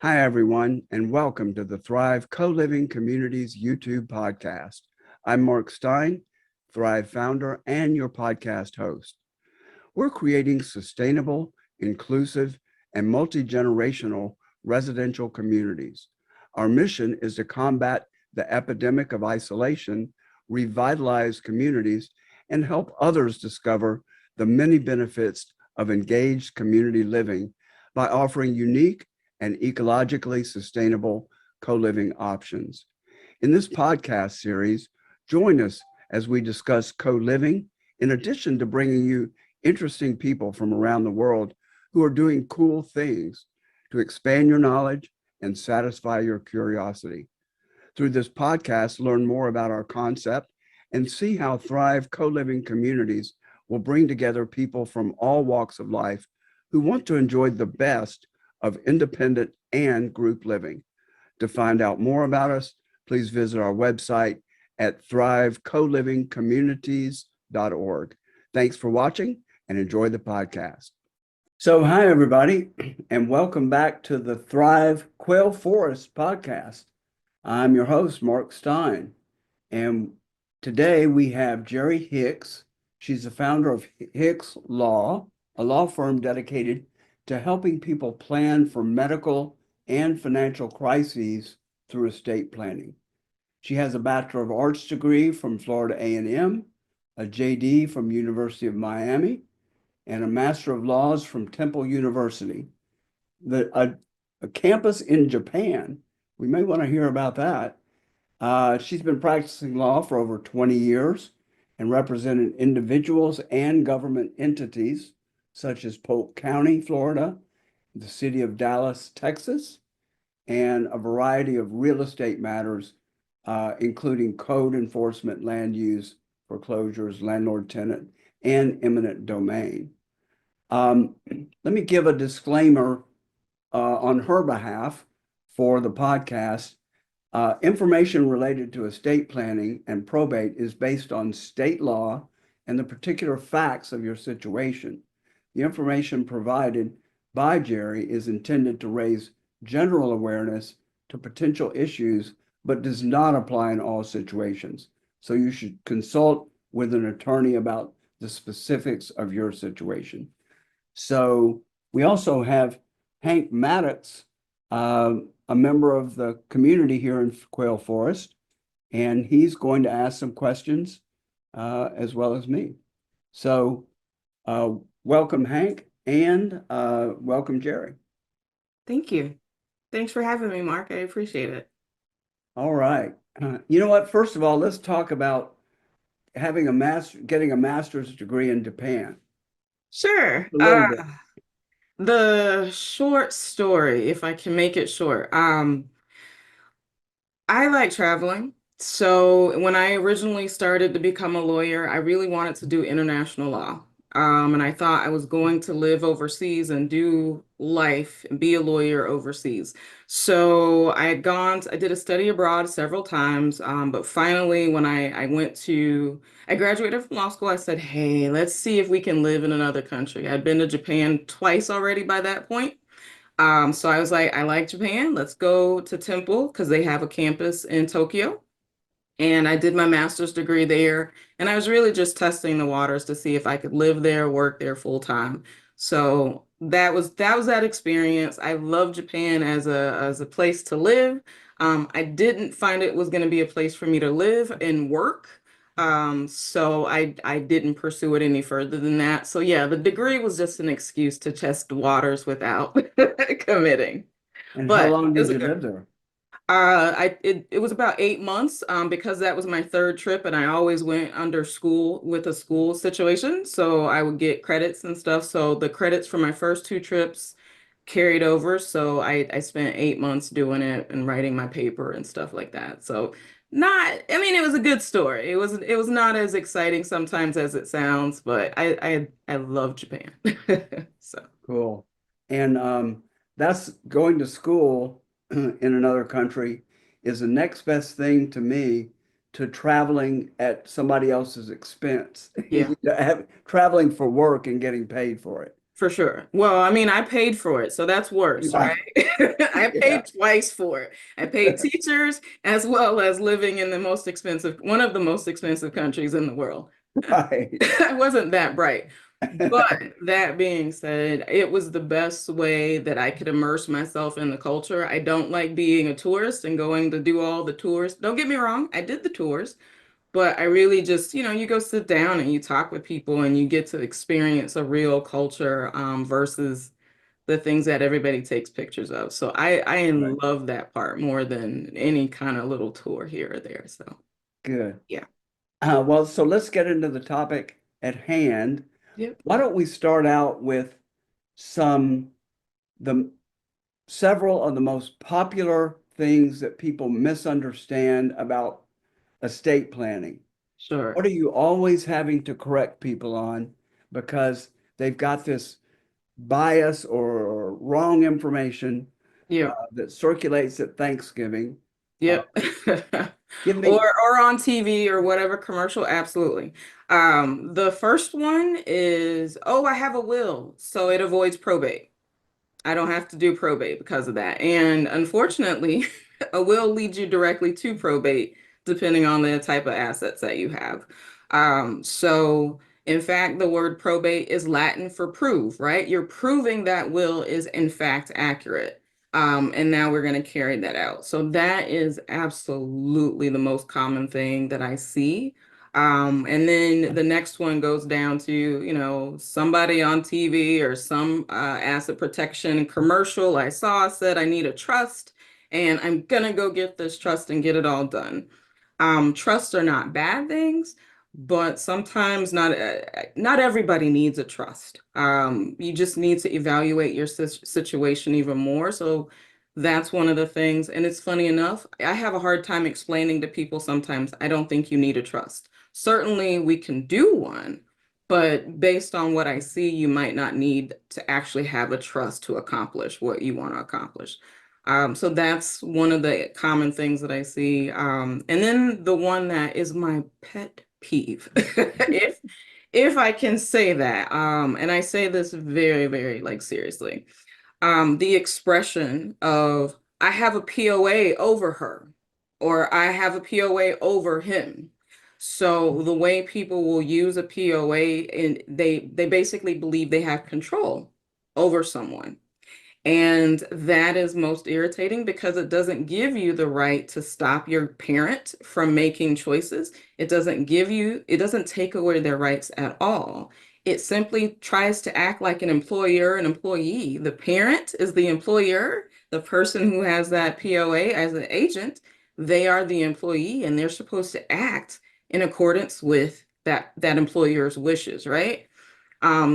Hi, everyone, and welcome to the Thrive Co-Living Communities YouTube podcast. I'm Mark Stein, Thrive founder and your podcast host. We're creating sustainable, inclusive, and multi-generational residential communities. Our mission is to combat the epidemic of isolation, revitalize communities, and help others discover the many benefits of engaged community living by offering unique and ecologically sustainable co-living options. In this podcast series, join us as we discuss co-living, in addition to bringing you interesting people from around the world who are doing cool things to expand your knowledge and satisfy your curiosity. Through this podcast, learn more about our concept and see how Thrive co-living communities will bring together people from all walks of life who want to enjoy the best of independent and group living. To find out more about us, please visit our website at thrivecolivingcommunities.org. Thanks for watching and enjoy the podcast. So, hi, everybody, and welcome back to the Thrive Quail Forest podcast. I'm your host, Mark Stein, and today we have Gheri Hicks. She's the founder of Hicks Law, a law firm dedicated to helping people plan for medical and financial crises through estate planning. She has a Bachelor of Arts degree from Florida A&M, a JD from University of Miami, and a Master of Laws from Temple University. A campus in Japan, we may want to hear about that. She's been practicing law for over 20 years and represented individuals and government entities such as Polk County, Florida, the city of Dallas, Texas, and a variety of real estate matters, including code enforcement, land use, foreclosures, landlord-tenant, and eminent domain. Let me give a disclaimer on her behalf for the podcast. Information related to estate planning and probate is based on state law and the particular facts of your situation. The information provided by Gheri is intended to raise general awareness to potential issues, but does not apply in all situations. So you should consult with an attorney about the specifics of your situation. So we also have Hank Maddox, a member of the community here in Quail Forest, and he's going to ask some questions as well as me. So welcome, Hank, and welcome, Gheri. Thank you. Thanks for having me, Mark. I appreciate it. All right. You know what? First of all, let's talk about getting a master's degree in Japan. Sure. A little bit. The short story, if I can make it short. I like traveling. So when I originally started to become a lawyer, I really wanted to do international law. And I thought I was going to live overseas and do life and be a lawyer overseas. So I did a study abroad several times. But finally, when I graduated from law school, I said, hey, let's see if we can live in another country. I'd been to Japan twice already by that point. So I was like, I like Japan. Let's go to Temple because they have a campus in Tokyo. And I did my master's degree there. And I was really just testing the waters to see if I could live there, work there full time. So that experience. I love Japan as a place to live. I didn't find it was going to be a place for me to live and work. So I didn't pursue it any further than that. So yeah, the degree was just an excuse to test the waters without committing. And how But long it was did a you good live there? it was about 8 months because that was my third trip and I always went under school with a school situation. So I would get credits and stuff. So the credits for my first two trips carried over. So I spent 8 months doing it and writing my paper and stuff like that. So I mean, it was a good story. It was not as exciting sometimes as it sounds, but I love Japan. So Cool. And that's going to school in another country is the next best thing to me to traveling at somebody else's expense. yeah. Traveling for work and getting paid for it. For sure. Well, I mean, I paid for it, so that's worse, right? Right. I Yeah. paid twice for it. I paid teachers as well as living in one of the most expensive countries in the world. Right. I wasn't that bright. But that being said, it was the best way that I could immerse myself in the culture. I don't like being a tourist and going to do all the tours. Don't get me wrong, I did the tours, but I really just, you go sit down and you talk with people and you get to experience a real culture versus the things that everybody takes pictures of. So I Right. love that part more than any kind of little tour here or there. So Good. yeah. Well, so let's get into the topic at hand. Yep. Why don't we start out with some the several of the most popular things that people misunderstand about estate planning? Sure. What are you always having to correct people on because they've got this bias or wrong information Yep. that circulates at Thanksgiving? Uh, Yep. give Or me, or on TV or whatever commercial, absolutely. The first one is, oh, I have a will, so it avoids probate. I don't have to do probate because of that. And unfortunately, a will leads you directly to probate, depending on the type of assets that you have. So, in fact, the word probate is Latin for prove, right? You're proving that will is in fact accurate. And now we're going to carry that out. So that is absolutely the most common thing that I see. And then the next one goes down to, somebody on TV or some asset protection commercial I saw said I need a trust and I'm gonna go get this trust and get it all done. Trusts are not bad things, but sometimes not everybody needs a trust. You just need to evaluate your situation even more. So that's one of the things. And it's funny enough, I have a hard time explaining to people sometimes, I don't think you need a trust. Certainly, we can do one, but based on what I see, you might not need to actually have a trust to accomplish what you want to accomplish. So that's one of the common things that I see. And then the one that is my pet peeve, if I can say that, and I say this very, very like seriously, the expression of I have a POA over her or I have a POA over him. So the way people will use a POA and they basically believe they have control over someone. And that is most irritating because it doesn't give you the right to stop your parent from making choices. It doesn't take away their rights at all. It simply tries to act like an employer and employee. The parent is the employer, the person who has that POA as an agent, they are the employee and they're supposed to act in accordance with that employer's wishes, right?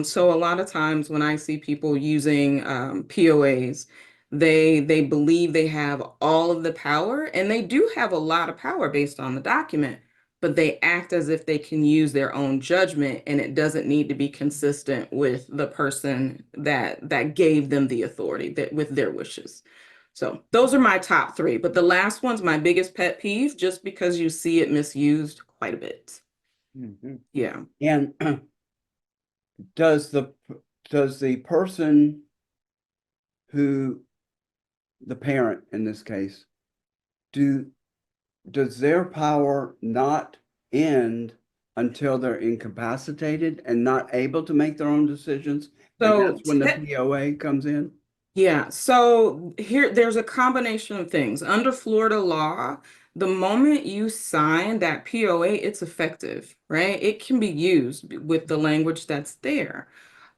So a lot of times when I see people using POAs, they believe they have all of the power, and they do have a lot of power based on the document, but they act as if they can use their own judgment, and it doesn't need to be consistent with the person that gave them the authority that with their wishes. So those are my top three, but the last one's my biggest pet peeve, just because you see it misused quite a bit. Mhm. Yeah. And does the person who the parent in this case do does their power not end until they're incapacitated and not able to make their own decisions? And So that's when the POA comes in? yeah, so here there's a combination of things. Under Florida law, the moment you sign that POA, it's effective, right? It can be used with the language that's there.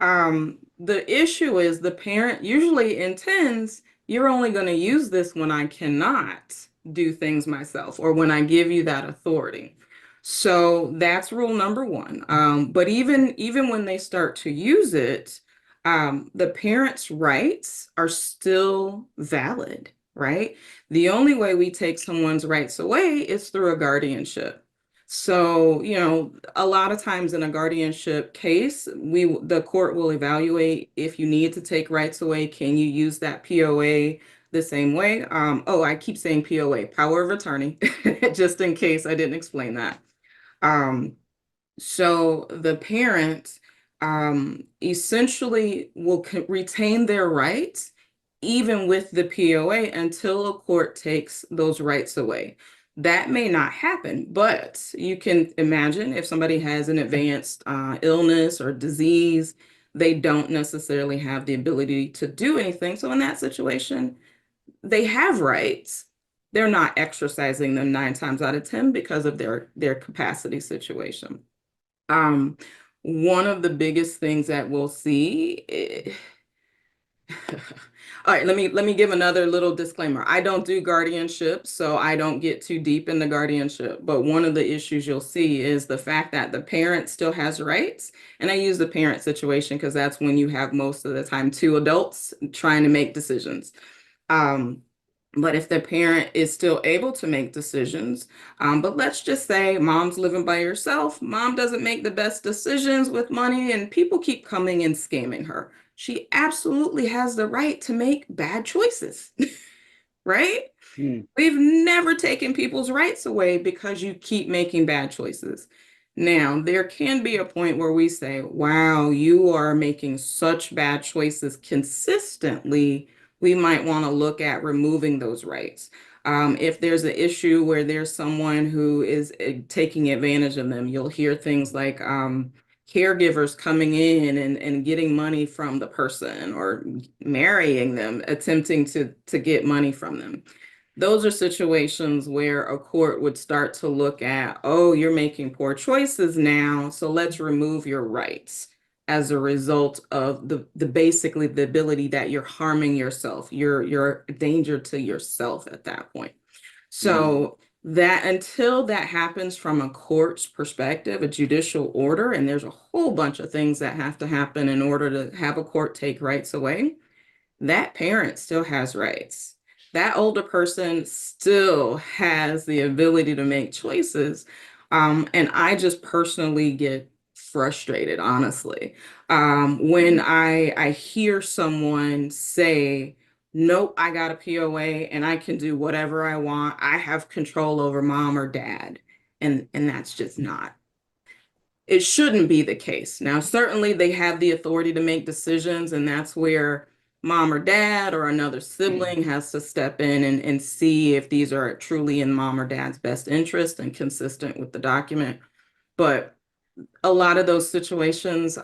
The issue is the parent usually intends you're only going to use this when I cannot do things myself or when I give you that authority. So that's rule number one. But even when they start to use it, the parents' rights are still valid, right? The only way we take someone's rights away is through a guardianship. So, a lot of times in a guardianship case, the court will evaluate if you need to take rights away, can you use that POA the same way? Oh, I keep saying POA, power of attorney, just in case I didn't explain that. Um, so the parent essentially will retain their rights even with the POA until a court takes those rights away. That may not happen, but you can imagine if somebody has an advanced illness or disease, they don't necessarily have the ability to do anything. So in that situation, they have rights. They're not exercising them 9 times out of 10 because of their capacity situation. Um, One of the biggest things that we'll see. All right, let me give another little disclaimer. I don't do guardianship, so I don't get too deep in the guardianship. But one of the issues you'll see is the fact that the parent still has rights. And I use the parent situation because that's when you have most of the time two adults trying to make decisions. Um, but if the parent is still able to make decisions, but let's just say mom's living by herself, mom doesn't make the best decisions with money, and people keep coming and scamming her. She absolutely has the right to make bad choices, right? Hmm. We've never taken people's rights away because you keep making bad choices. Now, there can be a point where we say, wow, you are making such bad choices consistently. We might want to look at removing those rights. If there's an issue where there's someone who is taking advantage of them, you'll hear things like caregivers coming in and getting money from the person or marrying them, attempting to get money from them. Those are situations where a court would start to look at, oh, you're making poor choices now, so let's remove your rights as a result of the basically the ability that you're harming yourself. You're a danger to yourself at that point. Mm. So that until that happens from a court's perspective, a judicial order, and there's a whole bunch of things that have to happen in order to have a court take rights away, that parent still has rights. That older person still has the ability to make choices. And I just personally get frustrated, honestly, when I hear someone say, nope, I got a POA and I can do whatever I want. I have control over mom or dad. And that's just not, it shouldn't be the case. Now, certainly they have the authority to make decisions, and that's where mom or dad or another sibling has to step in and see if these are truly in mom or dad's best interest and consistent with the document. But a lot of those situations,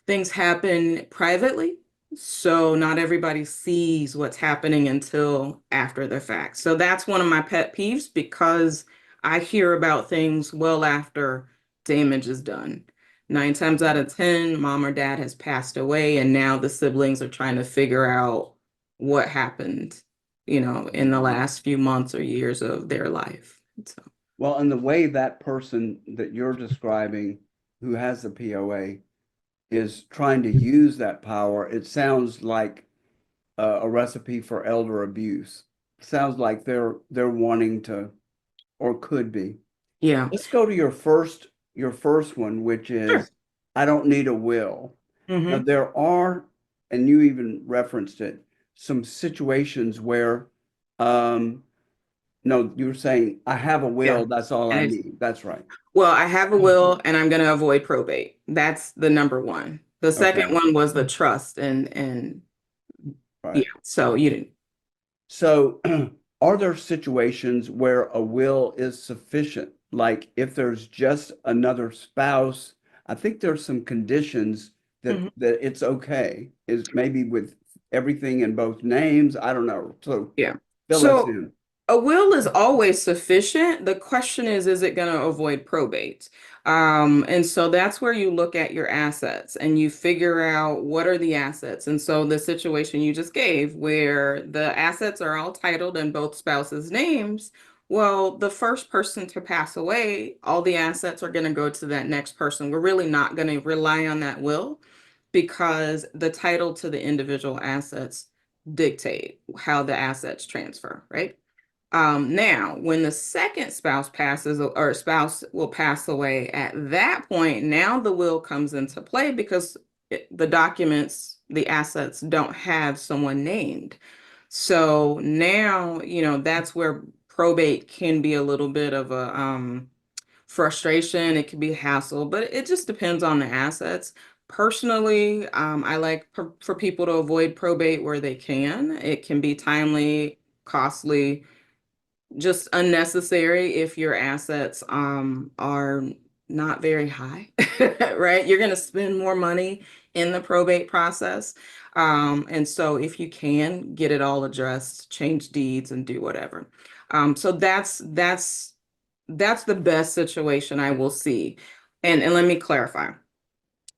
things happen privately. So not everybody sees what's happening until after the fact. So that's one of my pet peeves because I hear about things well after damage is done. 9 times out of 10, mom or dad has passed away, and now the siblings are trying to figure out what happened, in the last few months or years of their life. So, Well, and the way that person that you're describing who has the POA is trying to use that power, it sounds like a recipe for elder abuse. Sounds like they're wanting to, or could be. yeah. Let's go to your first one, which Sure. is I don't need a will. Now Hmm. there are, and you even referenced it, some situations where no, you were saying I have a Yeah. will, that's all I And need. That's right. well, I have a will and I'm going to avoid probate. That's the number one. The second Okay, one was the trust and yeah, right. so you didn't. So, are there situations where a will is sufficient? Like if there's just another spouse, I think there's some conditions that Mhm. that it's okay. Is maybe with everything in both names. I don't know. So Yeah. fill us So in. a will is always sufficient. The question is it going to avoid probate? And so that's where you look at your assets and you figure out what are the assets. And so the situation you just gave, where the assets are all titled in both spouses' names, well, the first person to pass away, all the assets are going to go to that next person. We're really not going to rely on that will because the title to the individual assets dictate how the assets transfer, right? Now, when the second spouse passes or spouse will pass away, at that point, now the will comes into play because the documents, the assets don't have someone named. So now, that's where probate can be a little bit of a frustration, it could be hassle, but it just depends on the assets. Personally, I like for people to avoid probate where they can. It can be timely, costly, just unnecessary if your assets are not very high, right? You're going to spend more money in the probate process. And so if you can get it all addressed, change deeds and do whatever. So that's the best situation I will see. And let me clarify.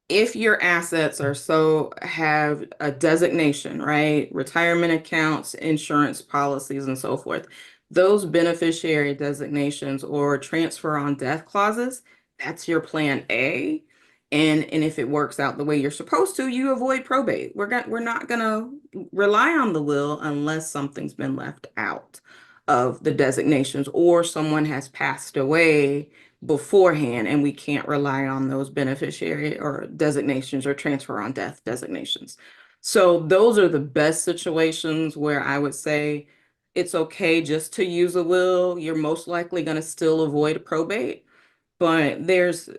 If your assets are so have a designation, right? Retirement accounts, insurance policies, and so forth, those beneficiary designations or transfer on death clauses, that's your plan A. And if it works out the way you're supposed to, you avoid probate. We're not gonna rely on the will unless something's been left out of the designations or someone has passed away beforehand, and we can't rely on those beneficiary or designations or transfer on death designations. So those are the best situations where I would say it's okay just to use a will. You're most likely going to still avoid probate. But there's,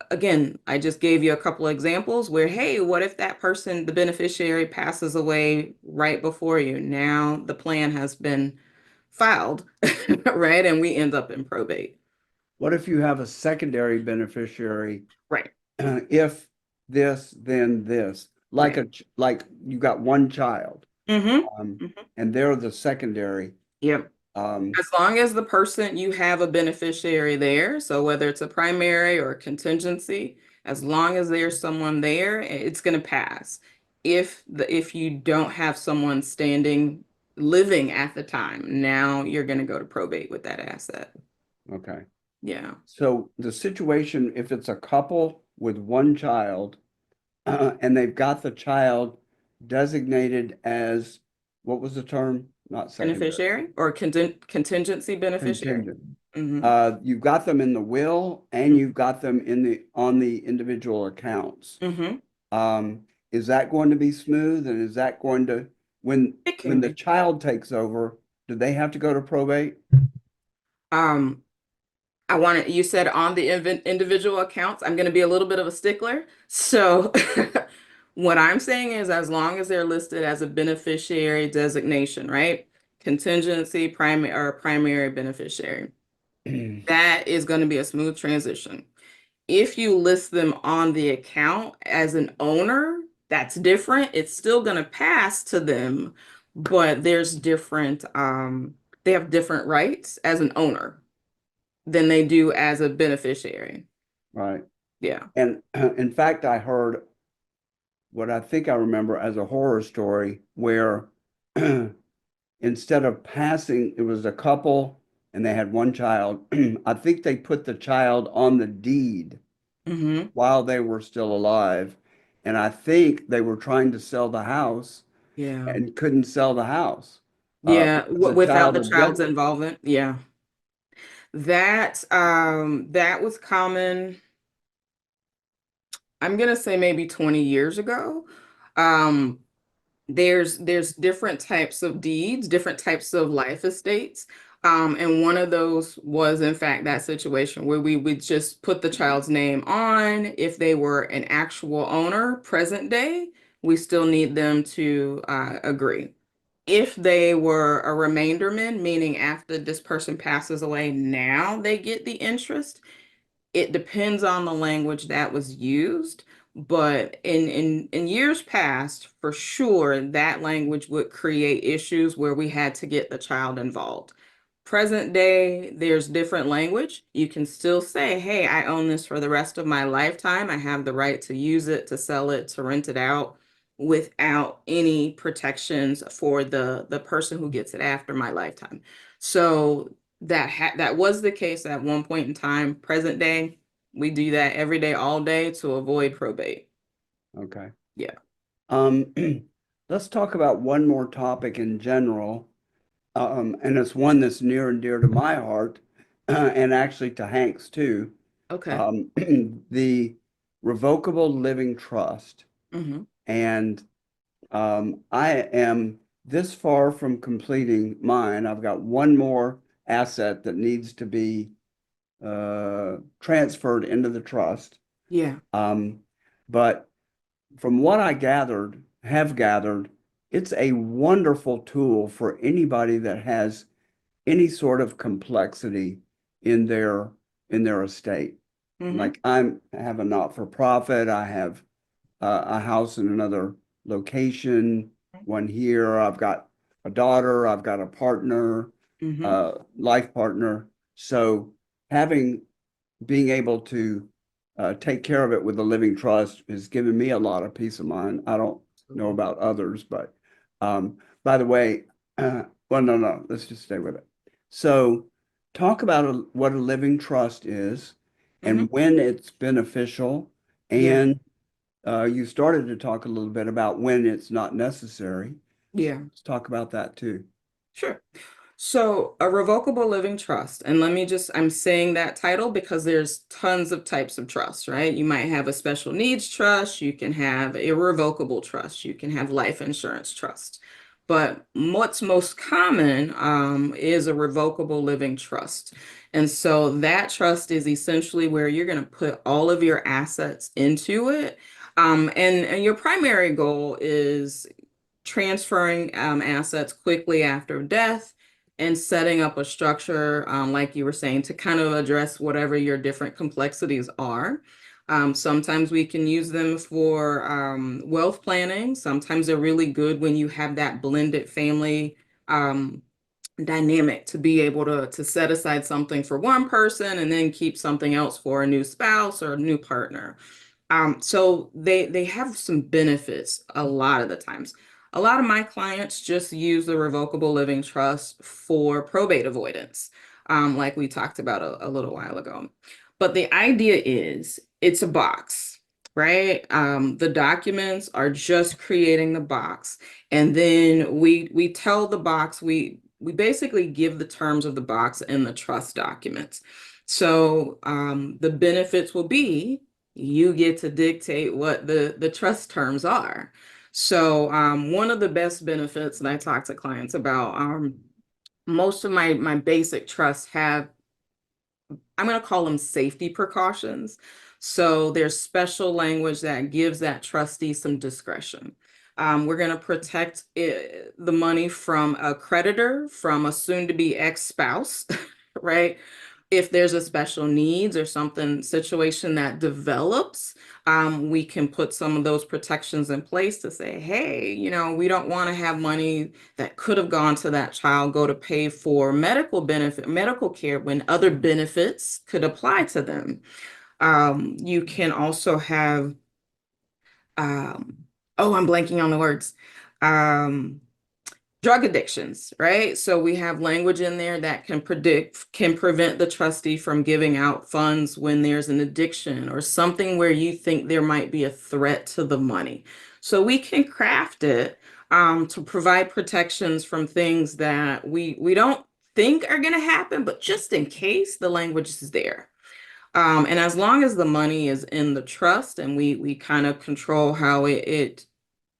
again, I just gave you a couple of examples where, hey, what if that person, the beneficiary, passes away right before you? Now the plan has been filed, right? And we end up in probate. What if you have a secondary beneficiary? Right. If this, then this, like Right. like you got one child, Mm-hmm. um, Mm-hmm. and they're the secondary. Yep. Um, As long as the person you have a beneficiary there, so whether it's a primary or a contingency, as long as there's someone there, it's going to pass. If you don't have someone standing living at the time, now you're going to go to probate with that asset. okay. Yeah. So the situation, if it's a couple with one child, and they've got the child designated as, what was the term? Not secondary, Beneficiary or contingency beneficiary. contingent. Mm-hmm. You've got them in the will and you've got them in the on the individual accounts. Mm-hmm. Um, is that going to be smooth? And is that going to, It when can the be. child takes over, do they have to go to probate? Um, you said on the individual accounts, I'm going to be a little bit of a stickler. So what I'm saying is as long as they're listed as a beneficiary designation, right? Contingency, primary or primary beneficiary, that is going to be a smooth transition. If you list them on the account as an owner, that's different. It's still going to pass to them, but they have different rights as an owner than they do as a beneficiary. Right. Yeah. And in fact, I heard what I think I remember as a horror story where instead of passing, it was a couple and they had one child. I think they put the child on the deed Hmm. while they were still alive. And I think they were trying to sell the house Yeah. and couldn't sell the house Yeah. because the Without child the had child's died. involvement. Yeah. That was common. I'm gonna say maybe 20 years ago. Um, there's different types of deeds, different types of life estates. And one of those was in fact that situation where we would just put the child's name on. If they were an actual owner, present day, we still need them to agree. If they were a remainderman, meaning after this person passes away, now they get the interest. It depends on the language that was used, but in years past, for sure, that language would create issues where we had to get the child involved. Present day, there's different language. You can still say, hey, I own this for the rest of my lifetime. I have the right to use it, to sell it, to rent it out without any protections for the person who gets it after my lifetime. So that was the case at one point in time. Present day, we do that every day, all day to avoid probate. Okay. Yeah. Um, let's talk about one more topic in general. And it's one that's near and dear to my heart, and actually to Hank's too. Okay. Um, the revocable living trust. Hmm. And I am this far from completing mine. I've got one more asset that needs to be transferred into the trust. Yeah. But from what I have gathered, it's a wonderful tool for anybody that has any sort of complexity in their estate. Mm-hmm. Like I have a not-for-profit, I have a house in another location, one here. I've got a daughter, I've got a partner, Mm-hmm. life partner. So having being able to take care of it with a living trust has given me a lot of peace of mind. I don't know about others, but by the way, well, no, let's just stay with it. So, talk about what a living trust is Mm-hmm. and when it's beneficial. Yeah. And you started to talk a little bit about when it's not necessary. So Yeah. let's talk about that too. Sure. So, a revocable living trust, and I'm saying that title because there's tons of types of trusts, right? You might have a special needs trust, you can have a irrevocable trust, you can have life insurance trust. But what's most common is a revocable living trust. And so that trust is essentially where you're going to put all of your assets into it. And your primary goal is transferring assets quickly after death and setting up a structure, like you were saying, to kind of address whatever your different complexities are. Sometimes we can use them for wealth planning. Sometimes they're really good when you have that blended family um, dynamic to be able to set aside something for one person and then keep something else for a new spouse or a new partner. So they have some benefits a lot of the times. A lot of my clients just use the revocable living trust for probate avoidance, like we talked about a little while ago. But the idea is it's a box, right? The documents are just creating the box, and then we tell the box we basically give the terms of the box in the trust documents. So the benefits will be you get to dictate what the trust terms are. So one of the best benefits that I talk to clients about, most of my basic trusts have, I'm going to call them safety precautions. So there's special language that gives that trustee some discretion. We're going to protect the money from a creditor, from a soon-to-be ex-spouse, right? If there's a special needs or something situation that develops, we can put some of those protections in place to say, hey, we don't want to have money that could have gone to that child go to pay for medical care when other benefits could apply to them. You can also have, oh, I'm blanking on the words. Um, Drug addictions, right? So we have language in there that can prevent the trustee from giving out funds when there's an addiction or something where you think there might be a threat to the money. So we can craft it to provide protections from things that we don't think are going to happen, but just in case the language is there. And as long as the money is in the trust and we kind of control how it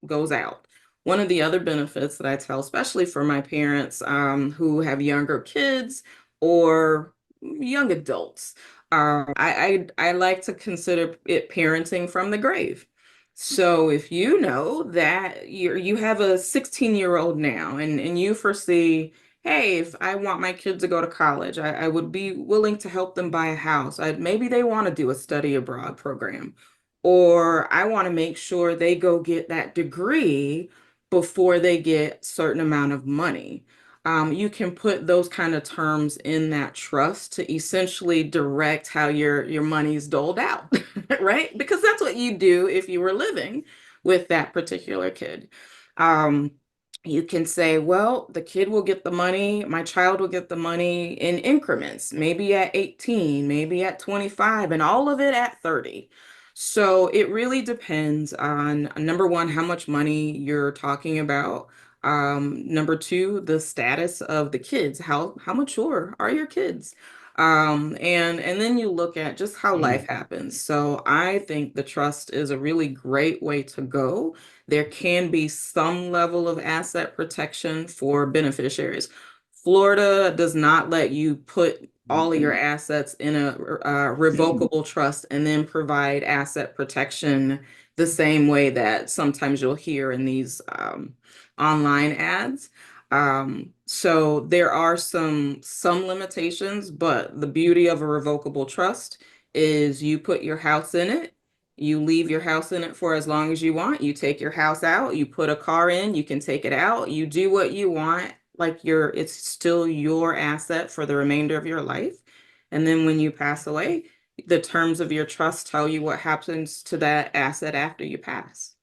goes out. One of the other benefits that I tell, especially for my parents who have younger kids or young adults, I like to consider it parenting from the grave. So if you know that you have a 16-year-old now and you foresee, hey, if I want my kids to go to college, I would be willing to help them buy a house. Maybe they want to do a study abroad program, or I want to make sure they go get that degree before they get certain amount of money. You can put those kind of terms in that trust to essentially direct how your money is doled out, right? Because that's what you do if you were living with that particular kid. Um, you can say, well, the kid will get the money, my child will get the money in increments, maybe at 18, maybe at 25, and all of it at 30. So it really depends on number one, how much money you're talking about. Number two, the status of the kids. How mature are your kids? And then you look at just how life happens. So I think the trust is a really great way to go. There can be some level of asset protection for beneficiaries. Florida does not let you put all of your assets in a revocable trust and then provide asset protection the same way that sometimes you'll hear in these online ads. So there are some limitations, but the beauty of a revocable trust is you put your house in it, you leave your house in it for as long as you want, you take your house out, you put a car in, you can take it out, you do what you want, like it's still your asset for the remainder of your life. And then when you pass away, the terms of your trust tell you what happens to that asset after you pass.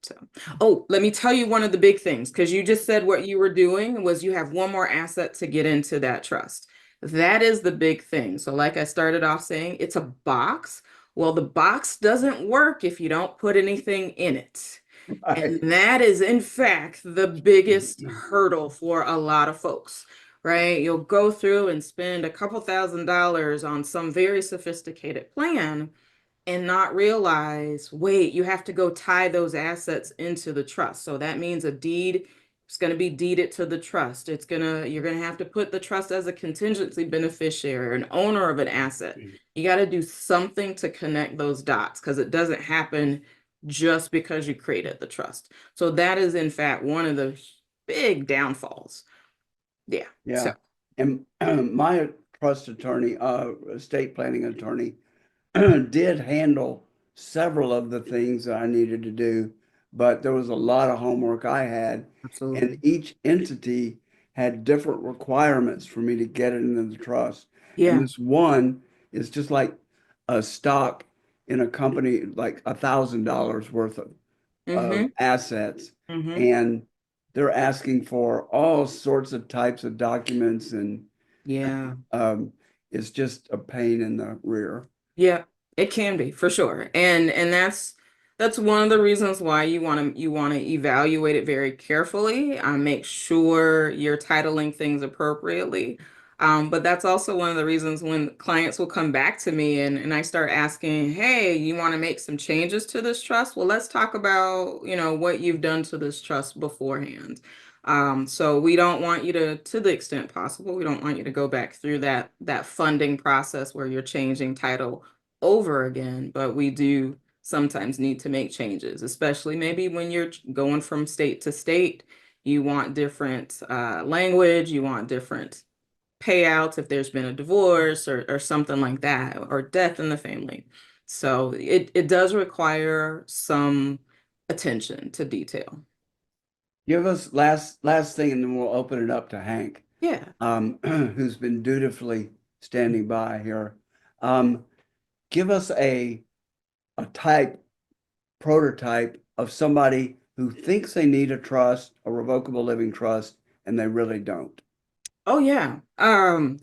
So, oh, let me tell you one of the big things, because you just said what you were doing was you have one more asset to get into that trust. That is the big thing. So like I started off saying, it's a box. Well, the box doesn't work if you don't put anything in it. And that is, in fact, the biggest hurdle for a lot of folks, right? You'll go through and spend a couple $1,000s on some very sophisticated plan and not realize, wait, you have to go tie those assets into the trust. So that means a deed is going to be deeded to the trust. You're going to have to put the trust as a contingency beneficiary, an owner of an asset. You got to do something to connect those dots because it doesn't happen just because you created the trust. So that is, in fact, one of the big downfalls. Yeah. Yeah. So. And my trust attorney, estate planning attorney, did handle several of the things that I needed to do, but there was a lot of homework I had, and Absolutely. each entity had different requirements for me to get it into the trust. And Yeah. this one is just like a stock in a company, like $1,000 worth of Mm-hmm. assets, Mm-hmm. and they're asking for all sorts of types of documents, and Yeah. um, it's just a pain in the rear. Yeah, it can be for sure. And that's one of the reasons why you want to evaluate it very carefully. Make sure you're titling things appropriately. But that's also one of the reasons when clients will come back to me and I start asking, hey, you want to make some changes to this trust? Well, let's talk about, what you've done to this trust beforehand. So we don't want you to the extent possible, we don't want you to go back through that funding process where you're changing title over again, but we do sometimes need to make changes, especially maybe when you're going from state to state. You want different language, you want different payouts if there's been a divorce or something like that, or death in the family. So it does require some attention to detail. Give us last thing, and then we'll open it up to Hank, Yeah. who's been dutifully standing by here. Um, Give us a prototype of somebody who thinks they need a trust, a revocable living trust, and they really don't. Oh yeah. Okay.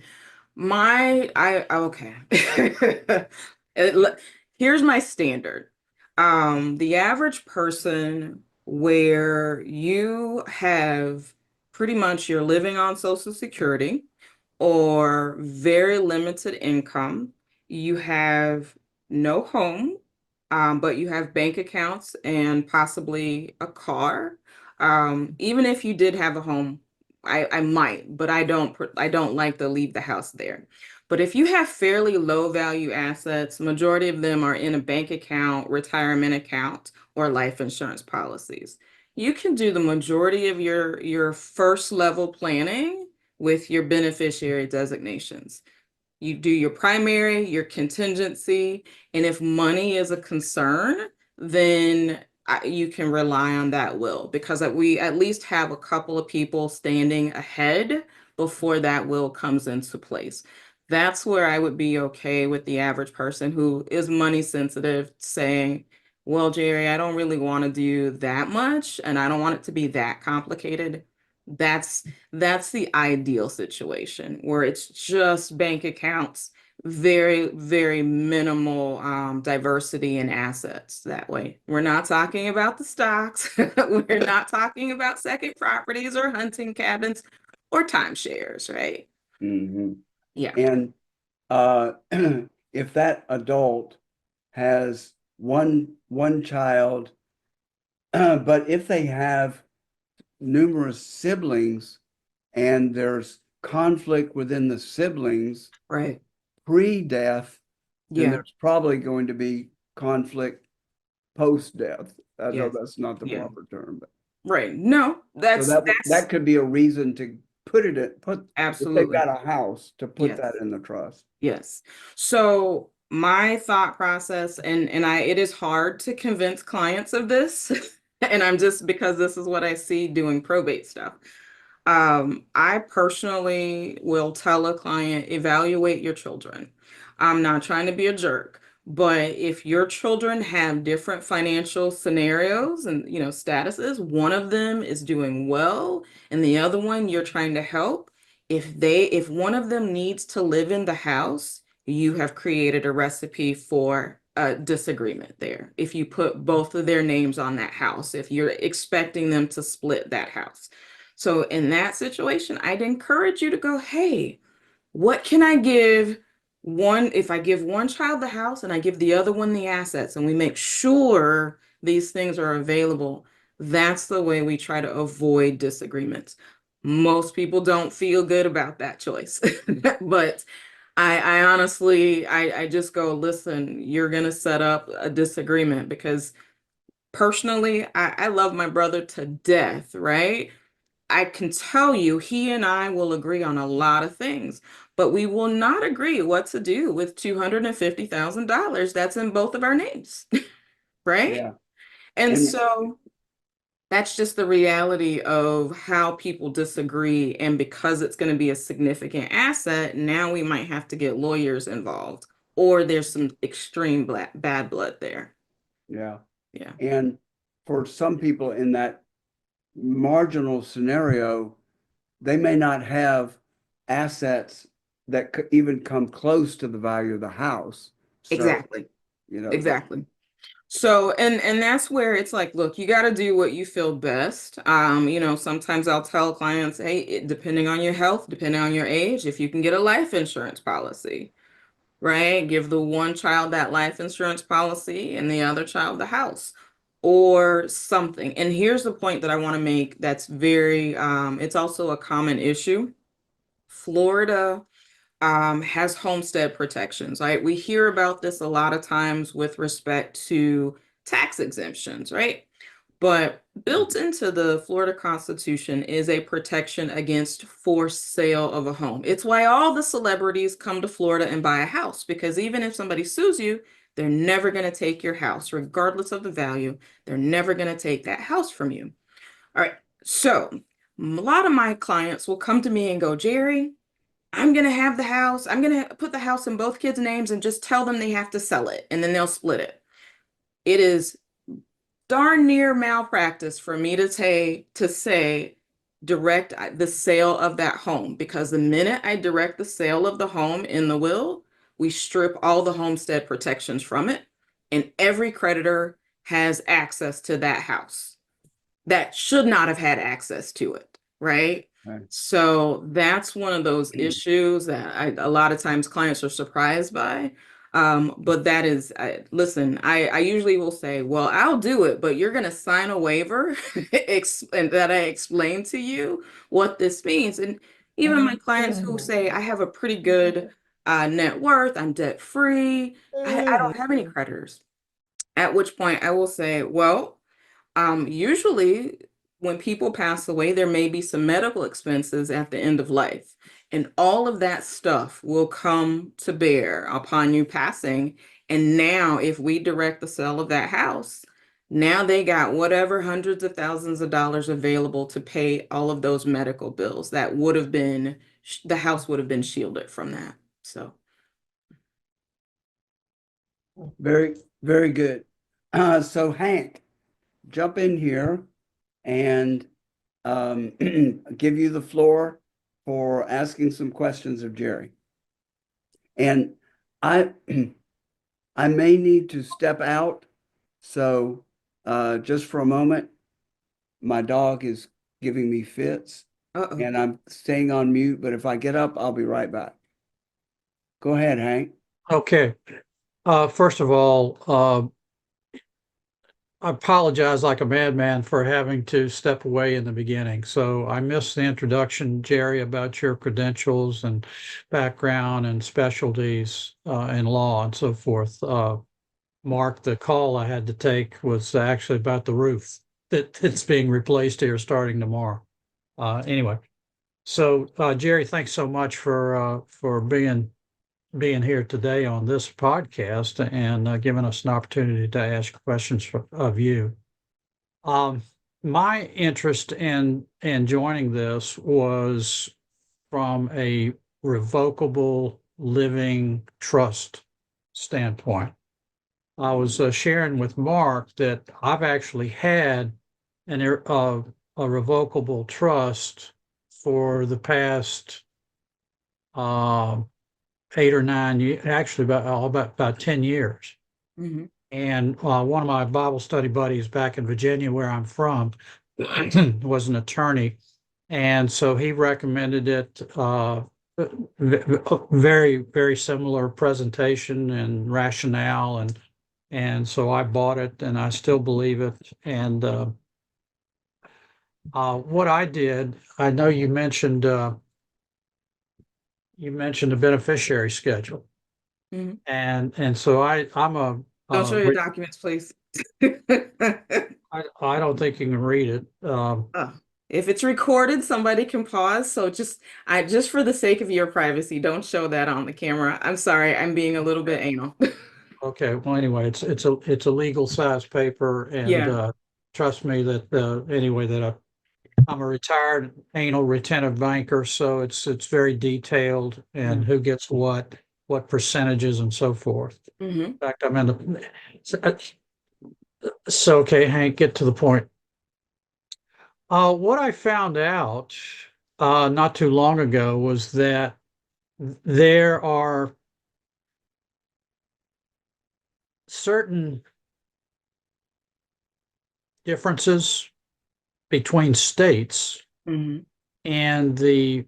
It- Here's my standard. The average person where you have pretty much you're living on Social Security or very limited income, you have no home, but you have bank accounts and possibly a car. Even if you did have a home, I might, but I don't like to leave the house there. But if you have fairly low value assets, majority of them are in a bank account, retirement account, or life insurance policies. You can do the majority of your first level planning with your beneficiary designations. You do your primary, your contingency, and if money is a concern, then you can rely on that will, because we at least have a couple of people standing ahead before that will comes into place. That's where I would be okay with the average person who is money sensitive saying, well, Jerry, I don't really want to do that much and I don't want it to be that complicated. That's the ideal situation where it's just bank accounts, very, very minimal diversity in assets that way. We're not talking about the stocks. We're not talking about second properties or hunting cabins or timeshares, right? Mhm. Yeah. And if that adult has one child, but if they have numerous siblings and there's conflict within the siblings Right. pre-death, then Yeah. there's probably going to be conflict post-death. I know Yes. that's not the Yeah. proper term, but Right. No, so that's that could be a reason to put if they've absolutely. got a house, to put that Yes. in the trust. Yes. So my thought process, and it is hard to convince clients of this, and I'm just because this is what I see doing probate stuff. I personally will tell a client, evaluate your children. I'm not trying to be a jerk, but if your children have different financial scenarios and statuses, one of them is doing well and the other one you're trying to help, if one of them needs to live in the house, you have created a recipe for a disagreement there. If you put both of their names on that house, if you're expecting them to split that house. So in that situation, I'd encourage you to go, hey, what can I give one, if I give one child the house and I give the other one the assets and we make sure these things are available, that's the way we try to avoid disagreements. Most people don't feel good about that choice, but I honestly, I just go, listen, you're going to set up a disagreement because personally, I love my brother to death, right? I can tell you, he and I will agree on a lot of things, but we will not agree what to do with $250,000 that's in both of our names, right? Yeah. And And so that's just the reality of how people disagree. And because it's going to be a significant asset, now we might have to get lawyers involved, or there's some extreme bad blood there. yeah. Yeah, And for some people in that marginal scenario, they may not have assets that could even come close to the value of the house. So, exactly. you know, Exactly. So, and that's where it's like, look, you got to do what you feel best. Sometimes I'll tell clients, hey, depending on your health, depending on your age, if you can get a life insurance policy, right? Give the one child that life insurance policy and the other child the house or something. And here's the point that I want to make that's very, it's also a common issue. Florida has homestead protections, right? We hear about this a lot of times with respect to tax exemptions, right? But built into the Florida Constitution is a protection against forced sale of a home. It's why all the celebrities come to Florida and buy a house, because even if somebody sues you, they're never going to take your house, regardless of the value. They're never going to take that house from you. All right. So a lot of my clients will come to me and go, Jerry, I'm going to have the house. I'm going to put the house in both kids' names and just tell them they have to sell it and then they'll split it. It is darn near malpractice for me to say direct the sale of that home, because the minute I direct the sale of the home in the will, we strip all the homestead protections from it and every creditor has access to that house that should not have had access to it, right? right. So that's one of those issues that a lot of times clients are surprised by. But that is, listen, I usually will say, well, I'll do it, but you're going to sign a waiver and that I explain to you what this means. And even my clients who say, I have a pretty good net worth, I'm debt free, I don't have any creditors. At which point I will say, well, usually, when people pass away, there may be some medical expenses at the end of life, and all of that stuff will come to bear upon you passing. And now, if we direct the sale of that house, now they got whatever hundreds of thousands of dollars available to pay all of those medical bills that would have been, the house would have been shielded from that. So, Very, very good. So Hank, jump in here and give you the floor for asking some questions of Jerry. And I I may need to step out. So just for a moment, my dog is giving me fits uh-oh. and I'm staying on mute, but if I get up, I'll be right back. Go ahead, Hank. Okay. First of all, apologize like a madman for having to step away in the beginning. So I missed the introduction, Jerry, about your credentials and background and specialties in law and so forth. Mark, the call I had to take was actually about the roof that's being replaced here starting tomorrow. Anyway, so Jerry, thanks so much for being here today on this podcast and giving us an opportunity to ask questions of you. My interest in joining this was from a revocable living trust standpoint. I was sharing with Mark that I've actually had a revocable trust for the past 8 or 9 years, actually about 10 years. Mhm. And one of my Bible study buddies back in Virginia, where I'm from, was an attorney. And so he recommended it, very, very similar presentation and rationale. And so I bought it and I still believe it. And what I did, I know you mentioned a beneficiary schedule. Mhm. And so I'm a, Don't show your documents, please. I don't think you can read it. Oh, if it's recorded, somebody can pause. So just for the sake of your privacy, don't show that on the camera. I'm sorry, I'm being a little bit anal. Okay, well, anyway, it's a legal size paper, and Yeah. trust me that anyway I'm a retired anal retentive banker, so it's very detailed and who gets what percentages and so forth. Mm-hmm. In fact, I'm in the so okay, Hank, get to the point. What I found out not too long ago was that there are certain differences between states Mm-hmm. and the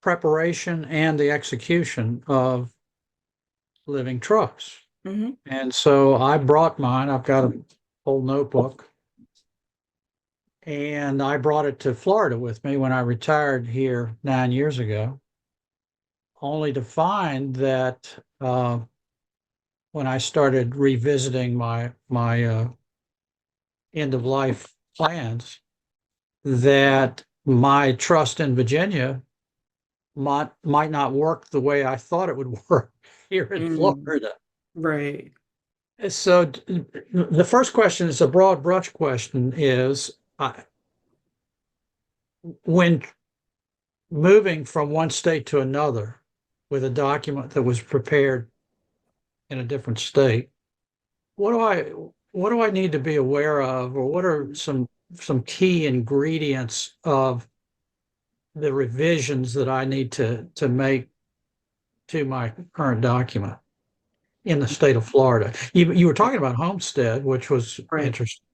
preparation and the execution of living trusts. Mm-hmm. And so I brought mine. I've got a whole notebook, and I brought it to Florida with me when I retired here 9 years ago, only to find that when I started revisiting my end of life plans, that my trust in Virginia might not work the way I thought it would work here in Florida. Right. So the first question is a broad brush question is when moving from one state to another with a document that was prepared in a different state, what do I need to be aware of, or what are some key ingredients of the revisions that I need to make to my current document in the state of Florida? You were talking about homestead, which was Right. interesting.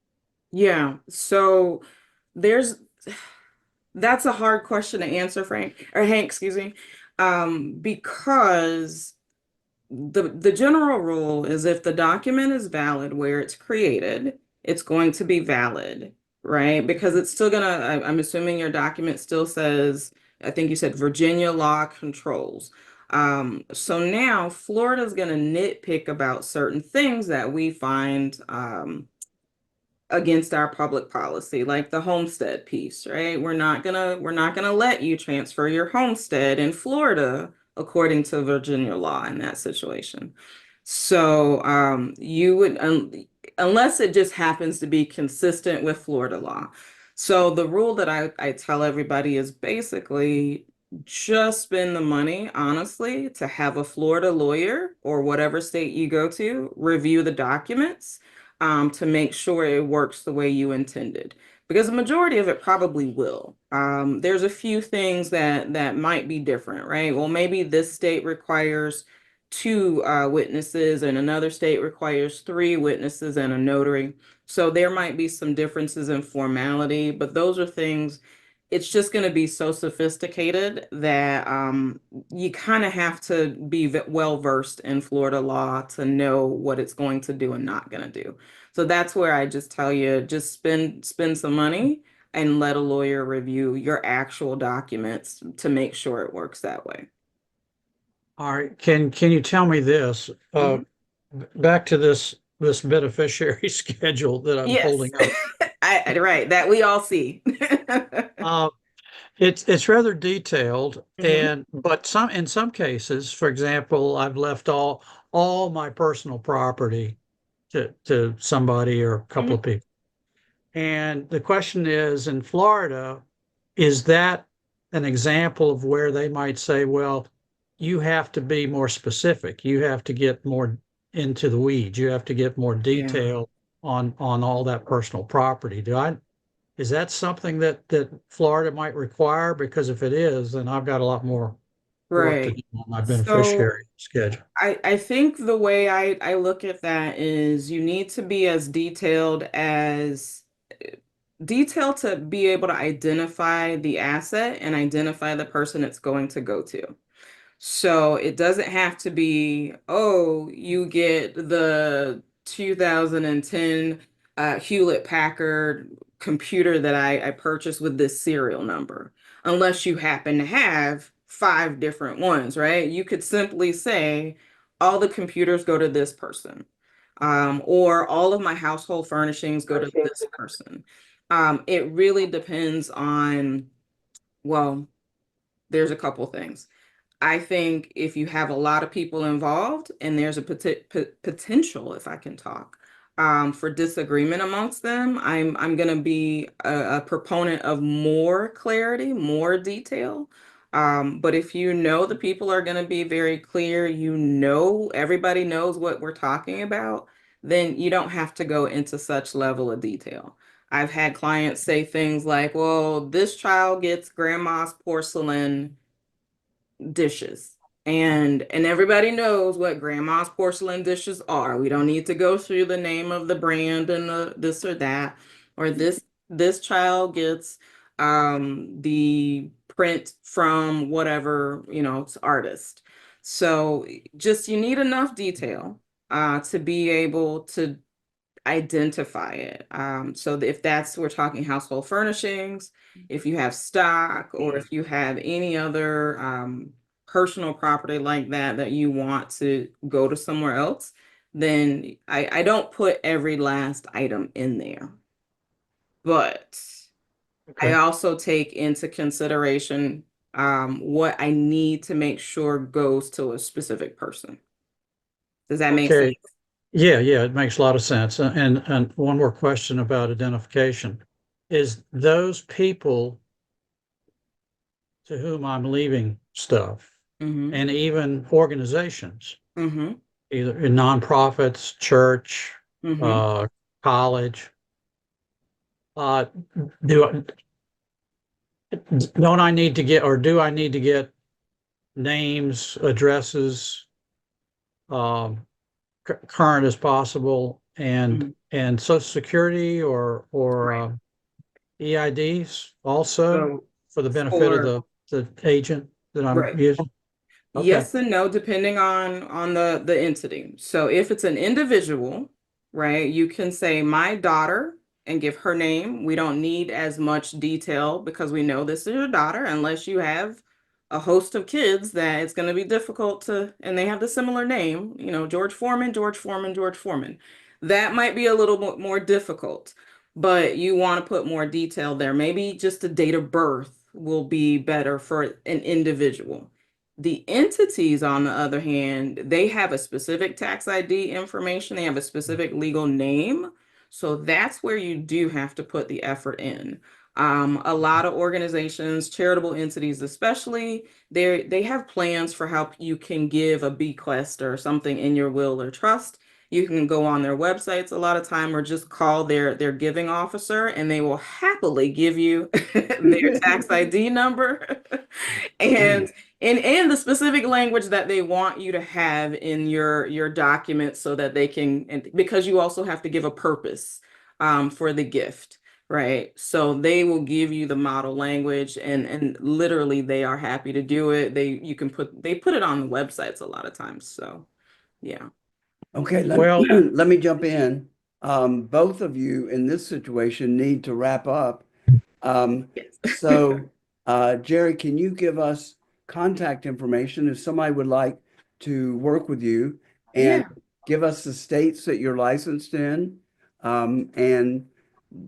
Yeah. So that's a hard question to answer, Frank, or Hank, excuse me. Because the general rule is if the document is valid where it's created, it's going to be valid, right? Because it's still I'm assuming your document still says, I think you said Virginia law controls. So now Florida's going to nitpick about certain things that we find against our public policy, like the homestead piece, right? We're not gonna let you transfer your homestead in Florida according to Virginia law in that situation. So you would unless it just happens to be consistent with Florida law. So the rule that I tell everybody is basically just spend the money, honestly, to have a Florida lawyer or whatever state you go to review the documents to make sure it works the way you intended. Because the majority of it probably will. There's a few things that might be different, right? Well, maybe this state requires two witnesses and another state requires three witnesses and a notary. So there might be some differences in formality, but those are things it's just going to be so sophisticated that you kind of have to be well versed in Florida law to know what it's going to do and not going to do. So that's where I just tell you, just spend some money and let a lawyer review your actual documents to make sure it works that way. All right. Can you tell me this? Mhm. Back to this beneficiary schedule that I'm Yes, holding up. right, that we all see. Uh, it's rather detailed, Mhm. but in some cases, for example, I've left all my personal property to somebody or a couple Mhm. of people. And the question is, in Florida, is that an example of where they might say, well, you have to be more specific. You have to get more into the weeds. You have to get more Yeah, detail on all that personal property. Is that something that Florida might require? Because if it is, then I've got a lot more work to right. do on my So beneficiary schedule. I think the way I look at that is you need to be as detailed to be able to identify the asset and identify the person it's going to go to. So it doesn't have to be, oh, you get the 2010 Hewlett Packard computer that I purchased with this serial number, unless you happen to have five different ones, right? You could simply say, all the computers go to this person, or all of my household furnishings go to this person. It really depends on, well, there's a couple things. I think if you have a lot of people involved and there's a potential, if I can talk, for disagreement amongst them, I'm going to be a proponent of more clarity, more detail. But if you know the people are going to be very clear, you know everybody knows what we're talking about, then you don't have to go into such level of detail. I've had clients say things like, well, this child gets grandma's porcelain dishes. And everybody knows what grandma's porcelain dishes are. We don't need to go through the name of the brand and the this or that. Or this child gets the print from whatever, it's artist. So just you need enough detail to be able to identify it. So if we're talking household furnishings, if you have stock, or if you have any other personal property like that you want to go to somewhere else, then I don't put every last item in there. But I Okay. also take into consideration what I need to make sure goes to a specific person. Does that make sense? Okay. Yeah, it makes a lot of sense. And one more question about identification. Is those people to whom I'm leaving stuff, Mm-hmm. and even organizations, Mm-hmm. either in nonprofits, church, Mm-hmm. uh, college, uh, do don't I need to get, or do I need to get names, addresses, um, current as possible, Mm-hmm. and Social Security or Right. EIDs also So for the benefit of for the agent that I'm right. using? Okay. Yes and no, depending on the entity. So if it's an individual, right, you can say my daughter and give her name. We don't need as much detail because we know this is your daughter, unless you have a host of kids that it's going to be difficult to, and they have the similar name, George Foreman, George Foreman, George Foreman. That might be a little bit more difficult, but you want to put more detail there. Maybe just a date of birth will be better for an individual. The entities, on the other hand, they have a specific tax ID information, they have a specific legal name. So that's where you do have to put the effort in. A lot of organizations, charitable entities especially, they have plans for how you can give a bequest or something in your will or trust. You can go on their websites a lot of time, or just call their giving officer, and they will happily give you their tax ID number. and and the specific language that they want you to have in your documents, so that they can, and because you also have to give a purpose for the gift. right? So they will give you the model language, and literally they are happy to do it. They put it on the websites a lot of times. So yeah. Okay, Well, let me jump in. Both of you in this situation need to wrap up. Yes. So, Jerry, can you give us contact information if somebody would like to work with you and Yeah, give us the states that you're licensed in? And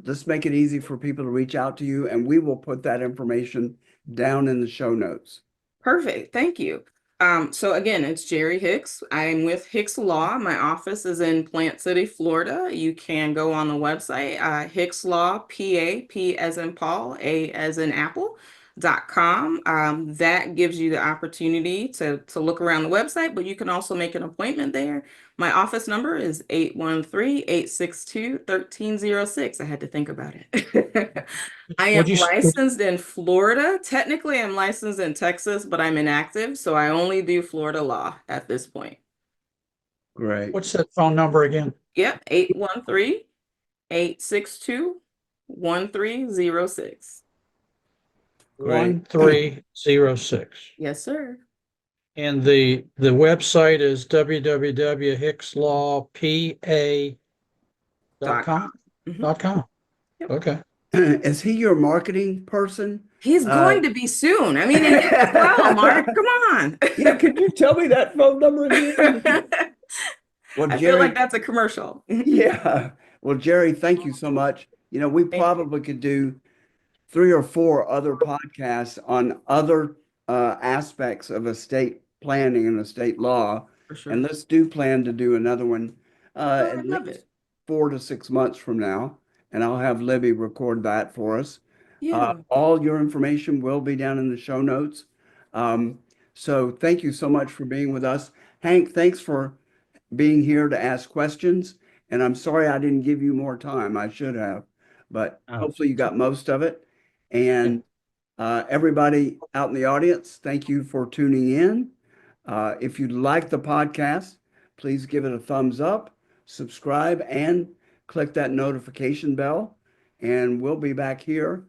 let's make it easy for people to reach out to you, and we will put that information down in the show notes. perfect. Thank you. So again, it's Gheri Hicks. I'm with Hicks Law. My office is in Plant City, Florida. You can go on the website, Hicks Law, P as in Paul, A as in Apple.com. That gives you the opportunity to look around the website, but you can also make an appointment there. My office number is 813-862-1306. I had to think about it. I am would you, licensed in Florida. Technically, I'm licensed in Texas, but I'm inactive, so I only do Florida law at this point. Great. what's that phone number again? Yep, 813-862-1306. Great. 1306. Yes, sir. And the website is www.hickslawpa.com. Mhm. .com. Yep. Okay. Is he your marketing person? He's Uh, going to be soon. I mean, and you as well, Mark. Come on. yeah, could you tell me that phone number again? Well, I feel like Jerry, that's a commercial. yeah. Well, Jerry, thank you so much. We Thank you, probably could do 3 or 4 other podcasts on other aspects of estate planning and estate law. for And sure. let's do plan to do another one Oh, I at love least it. 4 to 6 months from now. And I'll have Libby record that for us. Yeah. All your information will be down in the show notes. Um, so thank you so much for being with us. Hank, thanks for being here to ask questions. And I'm sorry I didn't give you more time. I should have, but Oh, hopefully you got most of it. yeah. And everybody out in the audience, thank you for tuning in. If you like the podcast, please give it a thumbs up, subscribe, and click that notification bell. And we'll be back here.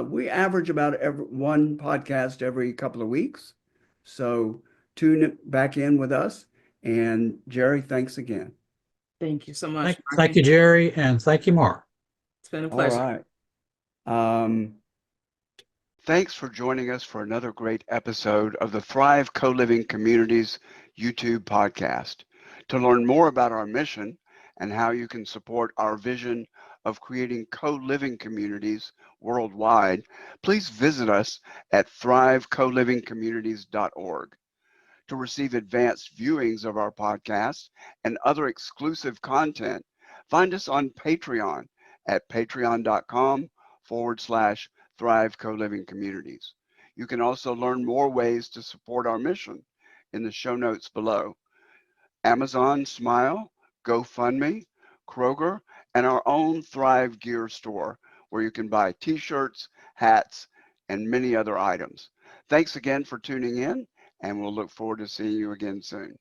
We average about one podcast every couple of weeks. So tune back in with us. And Jerry, thanks again. Thank you so much, Thank, Mark. thank you, Jerry, and thank you, Mark. It's been a All pleasure. right. Thanks for joining us for another great episode of the Thrive Co-Living Communities YouTube podcast. To learn more about our mission and how you can support our vision of creating co-living communities worldwide, please visit us at thrivecolivingcommunities.org. To receive advanced viewings of our podcast and other exclusive content, find us on Patreon at patreon.com/Thrive Co-Living Communities. You can also learn more ways to support our mission in the show notes below. Amazon Smile, GoFundMe, Kroger, and our own Thrive Gear store, where you can buy t-shirts, hats, and many other items. Thanks again for tuning in, and we'll look forward to seeing you again soon.